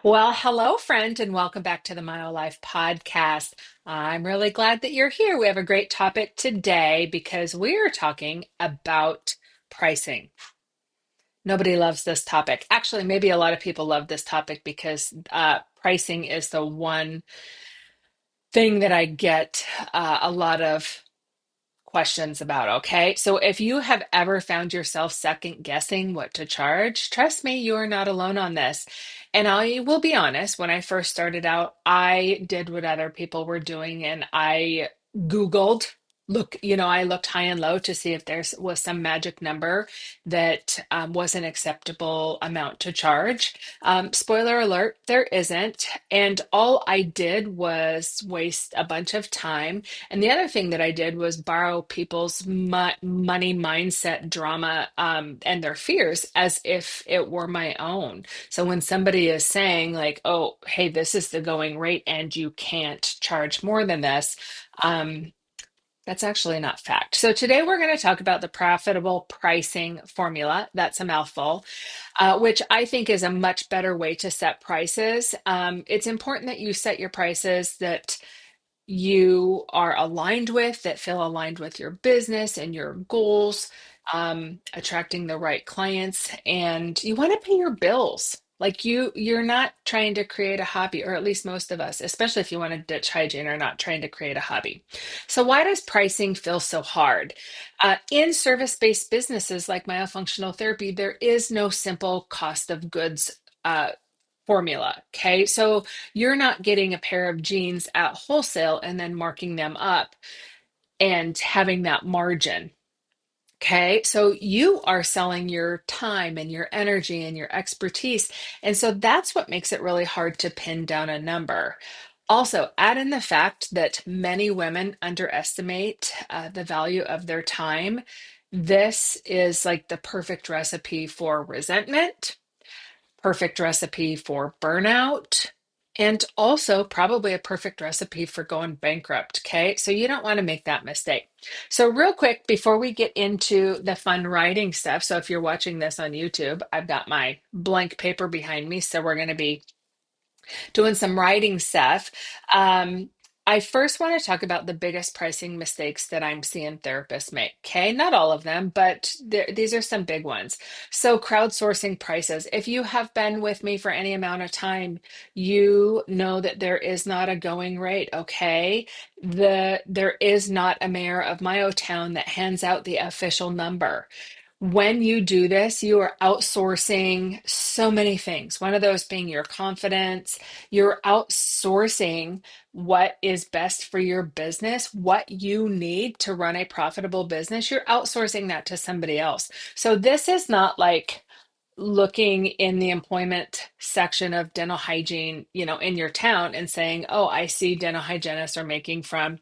Well, hello, friend, and welcome back to the Myo Life Podcast. I'm really glad that you're here. We have a great topic today because we are talking about pricing. Nobody loves this topic. Actually, maybe a lot of people love this topic because pricing is the one thing that I get a lot of questions about. Okay. So if you have ever found yourself second guessing what to charge, trust me, you are not alone on this. And I will be honest, when I first started out, I did what other people were doing and I Googled. I looked high and low to see if there was some magic number that was an acceptable amount to charge. Spoiler alert, there isn't. And all I did was waste a bunch of time, and the other thing that I did was borrow people's money mindset drama and their fears as if it were my own. So when somebody is saying, like, oh, hey, this is the going rate and you can't charge more than this, um, that's actually not fact. So today we're going to talk about the profitable pricing formula. That's a mouthful, which I think is a much better way to set prices. It's important that you set your prices that you are aligned with, that feel aligned with your business and your goals, attracting the right clients, and you want to pay your bills. Like you're not trying to create a hobby, or at least most of us, especially if you want to ditch hygiene, are not trying to create a hobby. So why does pricing feel so hard? In service-based businesses like myofunctional therapy, there is no simple cost of goods formula. Okay. So you're not getting a pair of jeans at wholesale and then marking them up and having that margin. Okay. So you are selling your time and your energy and your expertise. And so that's what makes it really hard to pin down a number. Also, add in the fact that many women underestimate the value of their time. This is like the perfect recipe for resentment, perfect recipe for burnout, and also probably a perfect recipe for going bankrupt. Okay. So you don't want to make that mistake. So, real quick, before we get into the fun writing stuff. So, if you're watching this on YouTube, I've got my blank paper behind me. So, we're going to be doing some writing stuff. I first want to talk about the biggest pricing mistakes that I'm seeing therapists make. Okay, not all of them, but these are some big ones. So, crowdsourcing prices. If you have been with me for any amount of time, you know that there is not a going rate. Okay, there is not a mayor of my own town that hands out the official number. When you do this, you are outsourcing so many things. One of those being your confidence. You're outsourcing what is best for your business, what you need to run a profitable business. You're outsourcing that to somebody else. So this is not like looking in the employment section of dental hygiene, in your town and saying, "Oh, I see dental hygienists are making from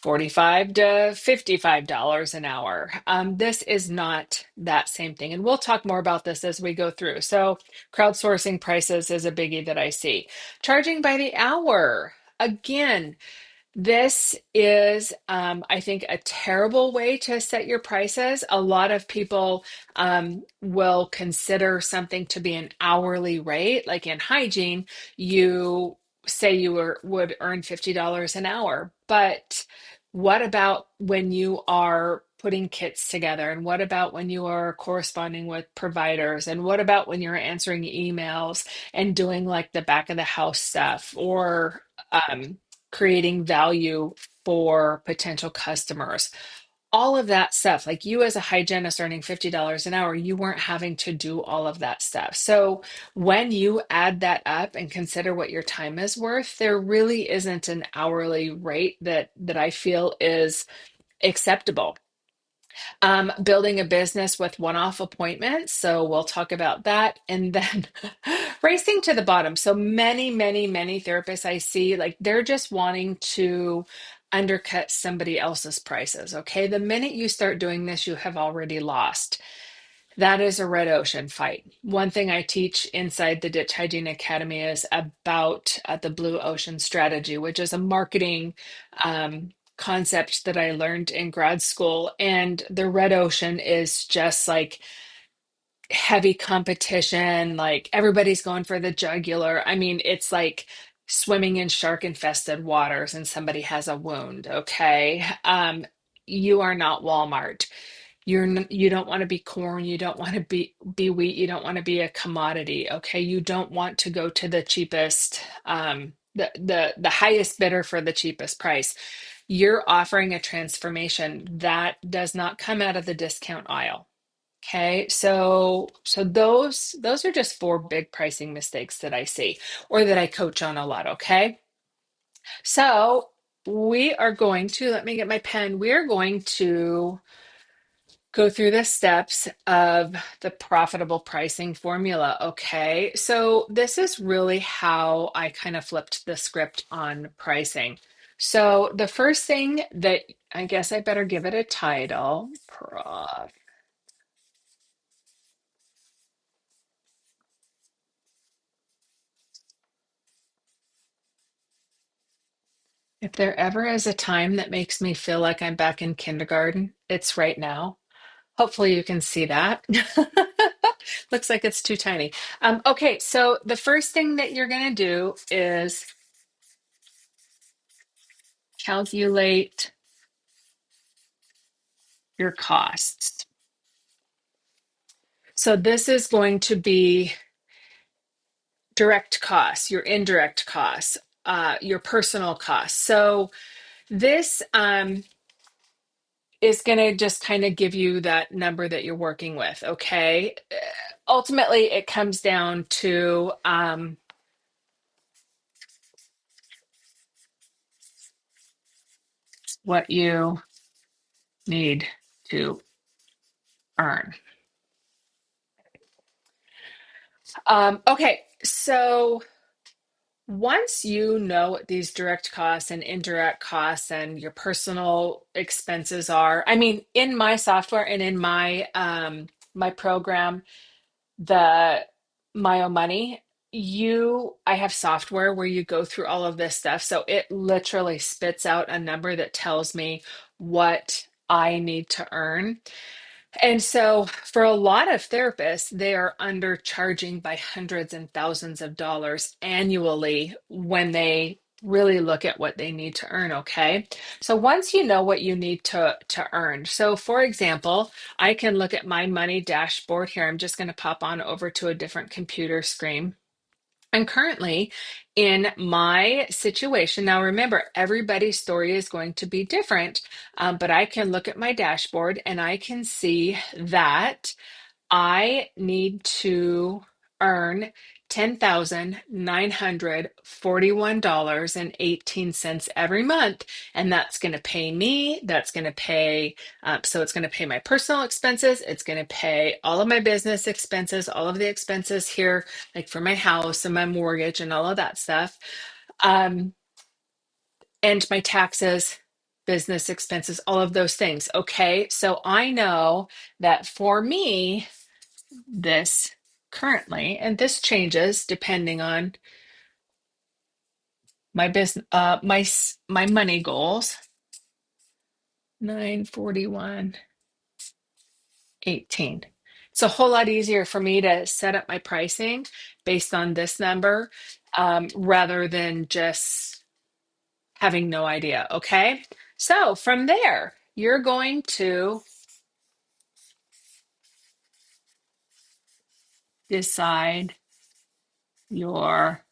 45 to $55 an hour." This is not that same thing. And we'll talk more about this as we go through. So, crowdsourcing prices is a biggie that I see. Charging by the hour. Again, this is, I think, a terrible way to set your prices. A lot of people will consider something to be an hourly rate. Like in hygiene, you say would earn $50 an hour. But what about when you are putting kits together? And what about when you are corresponding with providers? And what about when you're answering emails and doing like the back of the house stuff or creating value for potential customers? All of that stuff, like you as a hygienist earning $50 an hour, you weren't having to do all of that stuff. So when you add that up and consider what your time is worth, there really isn't an hourly rate that I feel is acceptable. Building a business with one-off appointments. So we'll talk about that. And then racing to the bottom. So many therapists I see, like they're just wanting to undercut somebody else's prices. Okay. The minute you start doing this, you have already lost. That is a red ocean fight. One thing I teach inside the Ditch Hygiene Academy is about the blue ocean strategy, which is a marketing concept that I learned in grad school. And the red ocean is just like heavy competition, like everybody's going for the jugular. I mean, it's like swimming in shark infested waters and somebody has a wound, okay? You are not Walmart. You don't want to be corn, you don't want to be wheat, you don't want to be a commodity, okay? You don't want to go to the cheapest the highest bidder for the cheapest price. You're offering a transformation that does not come out of the discount aisle. Okay, so those are just four big pricing mistakes that I see or that I coach on a lot, okay? So we are going to, let me get my pen. We are going to go through the steps of the profitable pricing formula, okay? So this is really how I kind of flipped the script on pricing. So the first thing that I guess I better give it a title, if there ever is a time that makes me feel like I'm back in kindergarten, it's right now. Hopefully you can see that. Looks like it's too tiny. Okay, so the first thing that you're going to do is calculate your costs. So this is going to be direct costs, your indirect costs, your personal costs. So this is going to just kind of give you that number that you're working with, okay? Ultimately, it comes down to what you need to earn. Okay, so once you know what these direct costs and indirect costs and your personal expenses are, I mean, in my software and in my program, the Myo Money, I have software where you go through all of this stuff. So it literally spits out a number that tells me what I need to earn. And so for a lot of therapists, they are undercharging by hundreds and thousands of dollars annually when they really look at what they need to earn, okay? So once you know what you need to earn. So for example, I can look at my money dashboard here. I'm just going to pop on over to a different computer screen. I'm currently in my situation. Now, remember, everybody's story is going to be different, but I can look at my dashboard and I can see that I need to earn $10,941.18 every month. And that's going to pay me. That's going to pay, so it's going to pay my personal expenses. It's going to pay all of my business expenses, all of the expenses here, like for my house and my mortgage and all of that stuff. Um, and my taxes, business expenses, all of those things. Okay. So I know that for me, this currently, and this changes depending on my business, my money goals. 941.18. It's a whole lot easier for me to set up my pricing based on this number, rather than just having no idea. Okay. So from there, you're going to decide your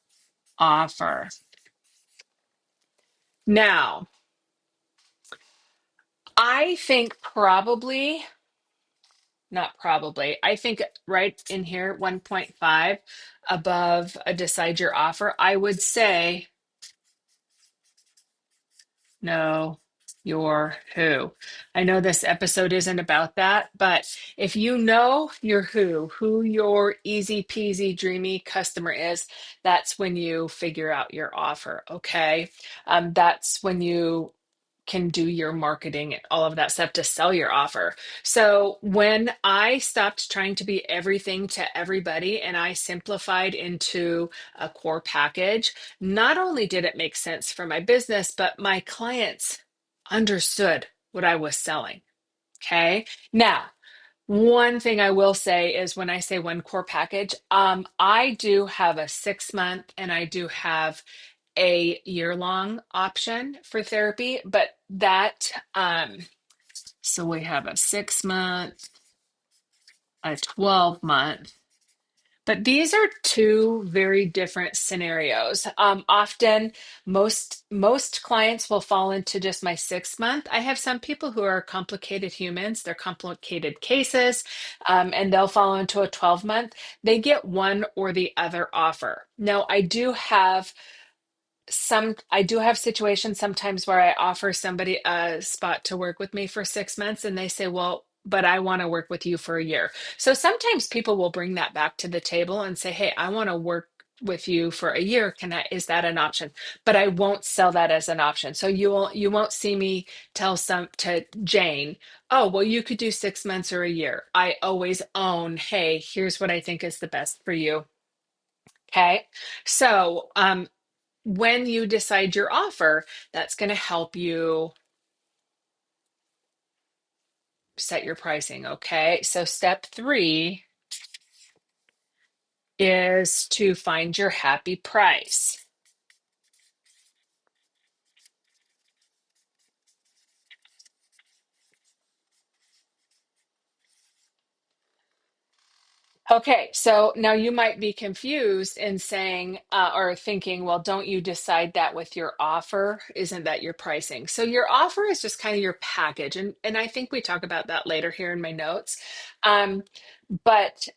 offer. Now, I think probably, not probably, I think right in here, 1.5 above a decide your offer, I would say know your who. I know this episode isn't about that, but if you know your who your easy peasy dreamy customer is, that's when you figure out your offer. Okay. That's when you can do your marketing and all of that stuff to sell your offer. So when I stopped trying to be everything to everybody and I simplified into a core package, not only did it make sense for my business, but my clients understood what I was selling. Okay. Now, One thing I will say is when I say one core package, I do have a 6 month and I do have a year-long option for therapy, but so we have a 6 month, a 12 month. But these are two very different scenarios. Often, most clients will fall into just my 6 month. I have some people who are complicated humans; they're complicated cases, and they'll fall into a 12 month. They get one or the other offer. Now, I do have situations sometimes where I offer somebody a spot to work with me for 6 months and they say, well, but I want to work with you for a year. So sometimes people will bring that back to the table and say, hey, I want to work with you for a year. Is that an option? But I won't sell that as an option. So you won't see me tell some to Jane, oh, well, you could do 6 months or a year. I always own, hey, here's what I think is the best for you. Okay. So, when you decide your offer, that's going to help you set your pricing. Okay. So, step three is to find your happy price. Okay, so now you might be confused in saying or thinking, well, don't you decide that with your offer? Isn't that your pricing? So your offer is just kind of your package, and I think we talk about that later here in my notes. Um, but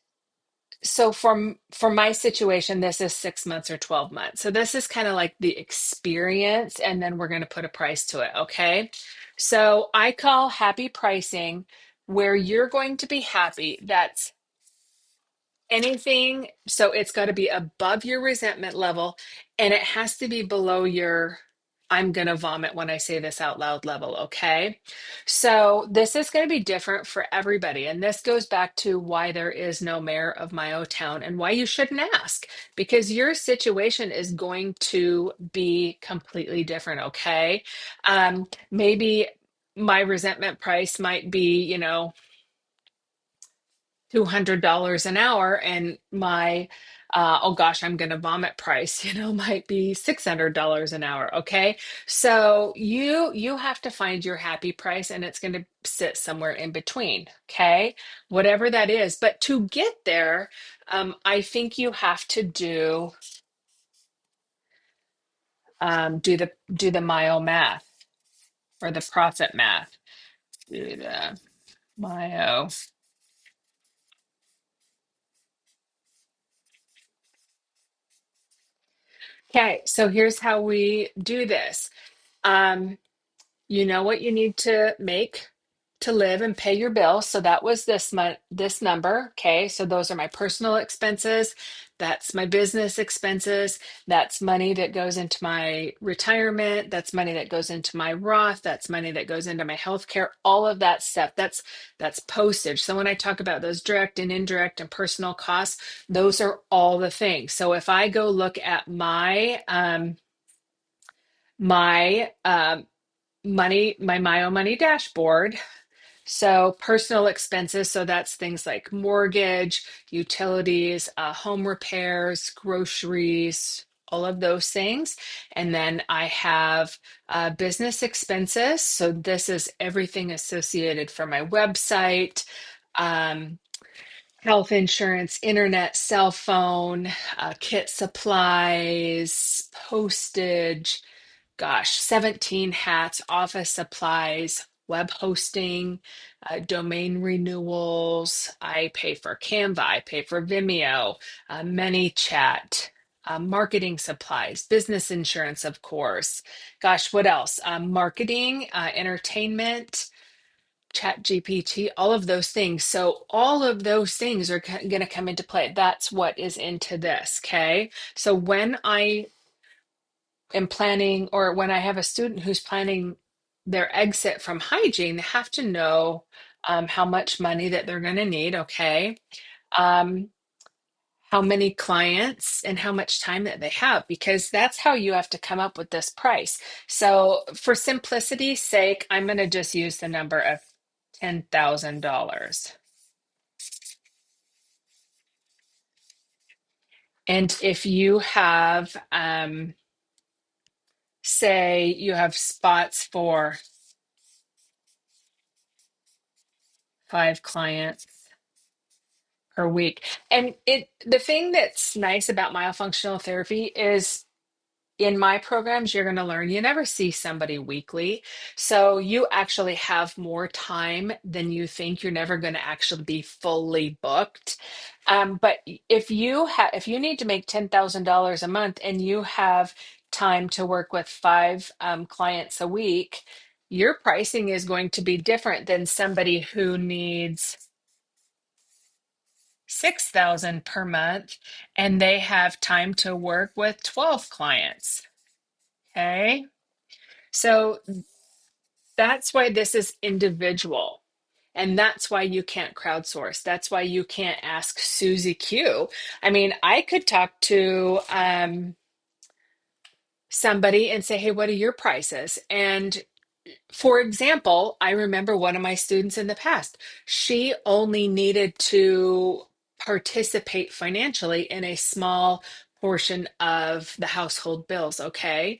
so for my situation, this is 6 months or 12 months. So this is kind of like the experience, and then we're going to put a price to it. Okay. So I call happy pricing where you're going to be happy. That's anything. So it's got to be above your resentment level, and it has to be below your I'm going to vomit when I say this out loud level. Okay. So this is going to be different for everybody. And this goes back to why there is no mayor of my own town and why you shouldn't ask, because your situation is going to be completely different. Okay. Maybe my resentment price might be, $200 an hour, and my oh gosh, I'm gonna vomit price, might be $600 an hour. Okay. So you have to find your happy price, and it's gonna sit somewhere in between. Okay. Whatever that is. But to get there, I think you have to do the myo math or the profit math. Do the myo. Okay, so here's how we do this. Um, You know what you need to make to live and pay your bills. So that was this month, this number. Okay. So those are my personal expenses. That's my business expenses. That's money that goes into my retirement. That's money that goes into my Roth. That's money that goes into my healthcare. All of that stuff. That's postage. So when I talk about those direct and indirect and personal costs, those are all the things. So if I go look at my my Myo Money dashboard. So personal expenses, so that's things like mortgage, utilities, home repairs, groceries, all of those things. And then I have business expenses. So this is everything associated for my website, um, health insurance, internet, cell phone, kit supplies, postage, gosh, 17 hats, office supplies, web hosting, domain renewals. I pay for Canva, I pay for Vimeo, ManyChat, marketing supplies, business insurance, of course. Gosh, what else? Marketing, entertainment, Chat GPT, all of those things. So all of those things are going to come into play. That's what is into this. Okay. So when I am planning, or when I have a student who's planning their exit from hygiene, they have to know how much money that they're going to need. Okay. Um, how many clients and how much time that they have, because that's how you have to come up with this price. So, for simplicity's sake, I'm going to just use the number of $10,000. And if you have, say, you have spots for 5 clients per week, and the thing that's nice about myofunctional therapy is in my programs, you're going to learn you never see somebody weekly. So you actually have more time than you think. You're never going to actually be fully booked. But if you need to make $10,000 a month and you have time to work with 5 clients a week, your pricing is going to be different than somebody who needs 6,000 per month and they have time to work with 12 clients. Okay. So that's why this is individual. And that's why you can't crowdsource. That's why you can't ask Susie Q. I mean, I could talk to somebody and say, hey, what are your prices? And for example, I remember one of my students in the past, she only needed to participate financially in a small portion of the household bills. Okay.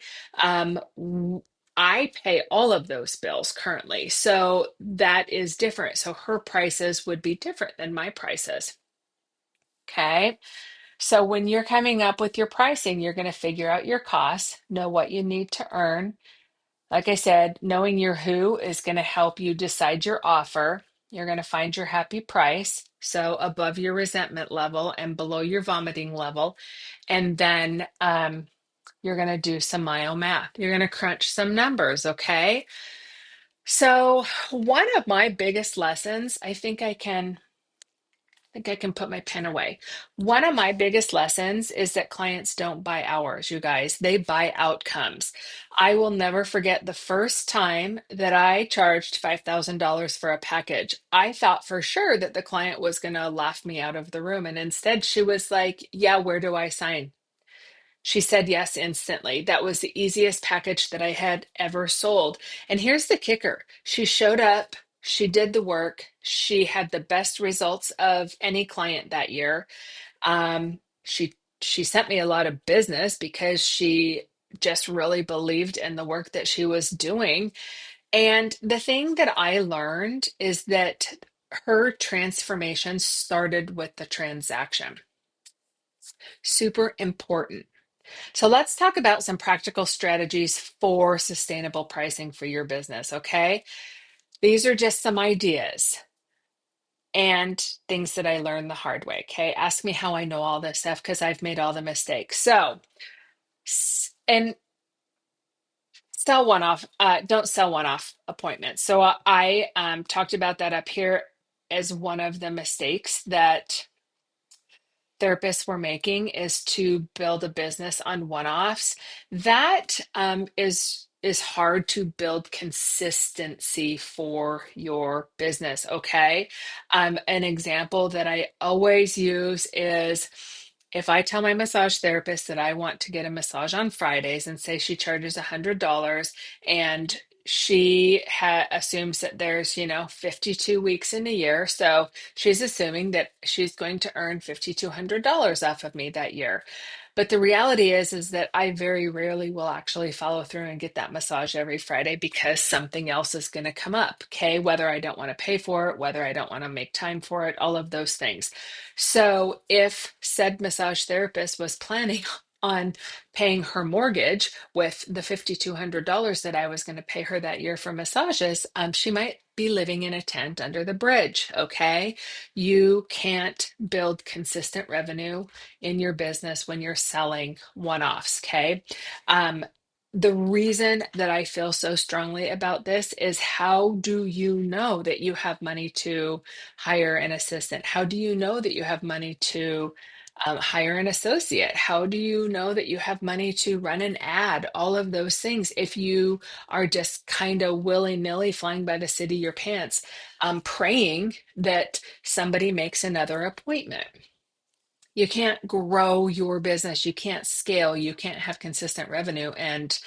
I pay all of those bills currently. So that is different. So her prices would be different than my prices. Okay. So when you're coming up with your pricing, you're going to figure out your costs, know what you need to earn. Like I said, knowing your who is going to help you decide your offer. You're going to find your happy price, so above your resentment level and below your vomiting level. And then you're going to do some mile math. You're going to crunch some numbers, okay? So, one of my biggest lessons, I think I can put my pen away. One of my biggest lessons is that clients don't buy hours, you guys. They buy outcomes. I will never forget the first time that I charged $5,000 for a package. I thought for sure that the client was going to laugh me out of the room. And instead, she was like, yeah, where do I sign? She said yes instantly. That was the easiest package that I had ever sold. And here's the kicker. She showed up, she did the work, she had the best results of any client that year. She sent me a lot of business because she just really believed in the work that she was doing. And the thing that I learned is that her transformation started with the transaction. Super important. So let's talk about some practical strategies for sustainable pricing for your business, okay? These are just some ideas and things that I learned the hard way, okay? Ask me how I know all this stuff because I've made all the mistakes. So, and don't sell one-off appointments. So I talked about that up here as one of the mistakes that therapists were making is to build a business on one-offs. That is hard to build consistency for your business. Okay. An example that I always use is if I tell my massage therapist that I want to get a massage on Fridays and say she charges $100 and assumes that there's 52 weeks in a year, so she's assuming that she's going to earn $5,200 off of me that year. But the reality is that I very rarely will actually follow through and get that massage every Friday because something else is going to come up. Okay. Whether I don't want to pay for it, whether I don't want to make time for it, all of those things. So if said massage therapist was planning on paying her mortgage with the $5,200 that I was going to pay her that year for massages, she might be living in a tent under the bridge. Okay. You can't build consistent revenue in your business when you're selling one-offs. Okay. Um, the reason that I feel so strongly about this is how do you know that you have money to hire an assistant? How do you know that you have money to hire an associate? How do you know that you have money to run an ad? All of those things. If you are just kind of willy-nilly flying by the seat of your pants, praying that somebody makes another appointment. You can't grow your business. You can't scale. You can't have consistent revenue and,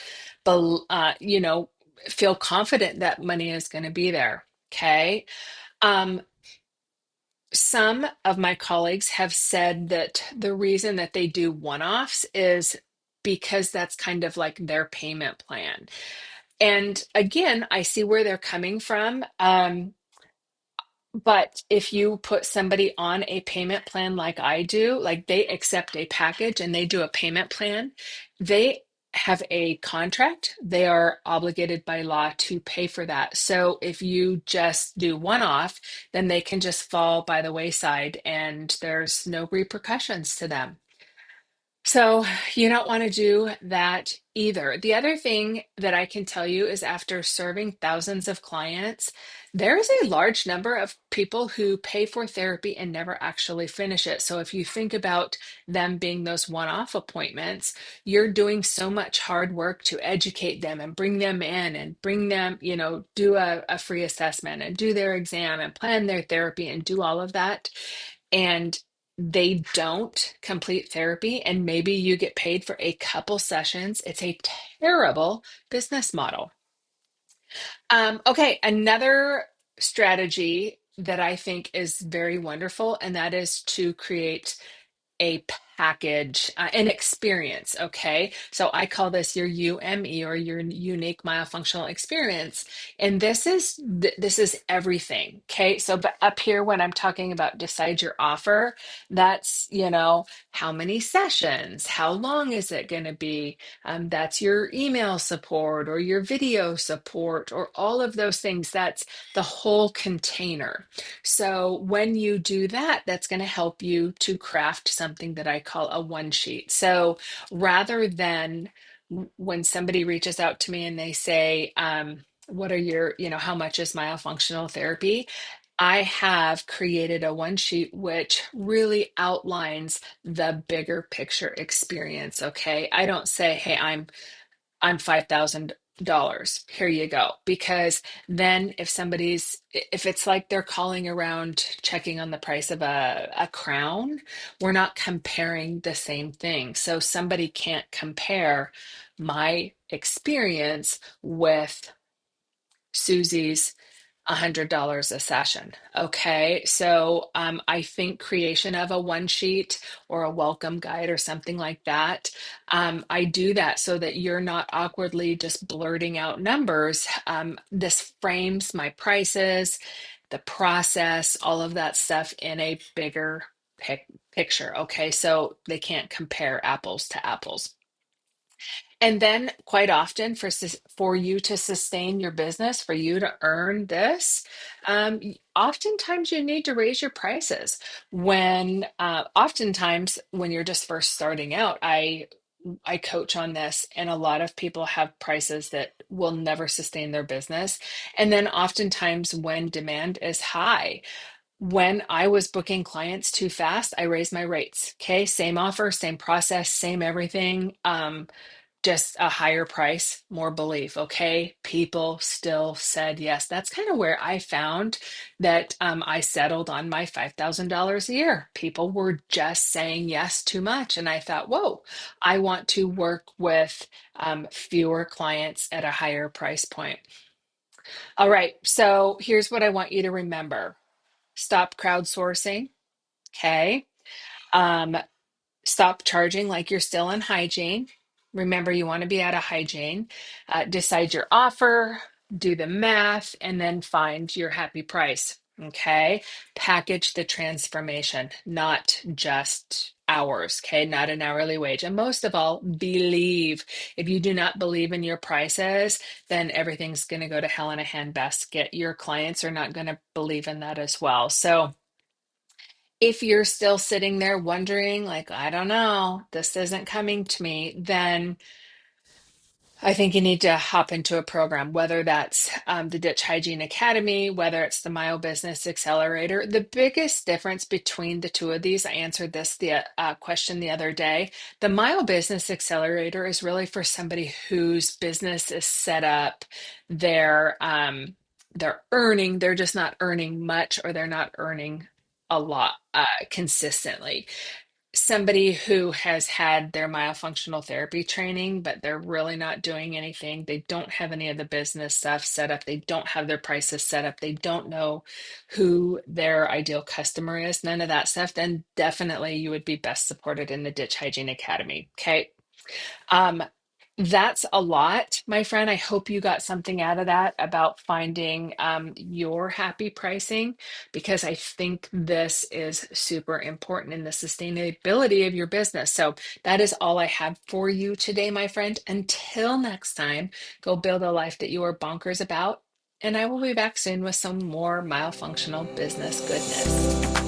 you know, feel confident that money is going to be there. Okay. Um, Some of my colleagues have said that the reason that they do one-offs is because that's kind of like their payment plan. And again, I see where they're coming from. But if you put somebody on a payment plan like I do, like they accept a package and they do a payment plan, they have a contract. They are obligated by law to pay for that. So if you just do one off, then they can just fall by the wayside and there's no repercussions to them. So you don't want to do that either. The other thing that I can tell you is after serving thousands of clients, there is a large number of people who pay for therapy and never actually finish it. So if you think about them being those one-off appointments, you're doing so much hard work to educate them and bring them in and bring them, do a free assessment and do their exam and plan their therapy and do all of that. And they don't complete therapy, and maybe you get paid for a couple sessions. It's a terrible business model. Okay, another strategy that I think is very wonderful, and that is to create a package, an experience. Okay. So I call this your UME or your unique myofunctional experience. And this is everything. Okay. So but up here, when I'm talking about decide your offer, that's, how many sessions, how long is it going to be? That's your email support or your video support or all of those things. That's the whole container. So when you do that, that's going to help you to craft something that I call a one sheet. So rather than when somebody reaches out to me and they say, what are your, how much is myofunctional therapy? I have created a one sheet which really outlines the bigger picture experience. Okay. I don't say, hey, I'm $5,000. Here you go. Because then if it's like they're calling around checking on the price of a crown, we're not comparing the same thing. So somebody can't compare my experience with Susie's $100 a session. Okay. So I think creation of a one sheet or a welcome guide or something like that. I do that so that you're not awkwardly just blurting out numbers. This frames my prices, the process, all of that stuff in a bigger picture. Okay. So they can't compare apples to apples. And then quite often for you to sustain your business, for you to earn this, oftentimes you need to raise your prices. Oftentimes when you're just first starting out, I coach on this, and a lot of people have prices that will never sustain their business. And then oftentimes when demand is high, when I was booking clients too fast, I raised my rates. Okay, same offer, same process, same everything. Just a higher price, more belief. Okay. People still said yes. That's kind of where I found that I settled on my $5,000 a year. People were just saying yes too much. And I thought, whoa, I want to work with fewer clients at a higher price point. All right. So here's what I want you to remember: stop crowdsourcing. Okay. Um, Stop charging like you're still in hygiene. Remember, you want to be out of hygiene. Decide your offer, do the math, and then find your happy price. Okay. Package the transformation, not just hours. Okay. Not an hourly wage. And most of all, believe. If you do not believe in your prices, then everything's going to go to hell in a handbasket. Your clients are not going to believe in that as well. So, if you're still sitting there wondering, like, I don't know, this isn't coming to me, then I think you need to hop into a program, whether that's the Ditch Hygiene Academy, whether it's the Myo Business Accelerator. The biggest difference between the two of these, I answered the question the other day. The Myo Business Accelerator is really for somebody whose business is set up. They're earning, they're just not earning much, or they're not earning a lot consistently. somebody who has had their myofunctional therapy training, but they're really not doing anything. They don't have any of the business stuff set up. They don't have their prices set up. They don't know who their ideal customer is, none of that stuff. Then definitely you would be best supported in the Ditch Hygiene Academy. Okay. Um, that's a lot, my friend. I hope you got something out of that about finding your happy pricing, because I think this is super important in the sustainability of your business. So that is all I have for you today, my friend. Until next time, go build a life that you are bonkers about. And I will be back soon with some more myofunctional business goodness.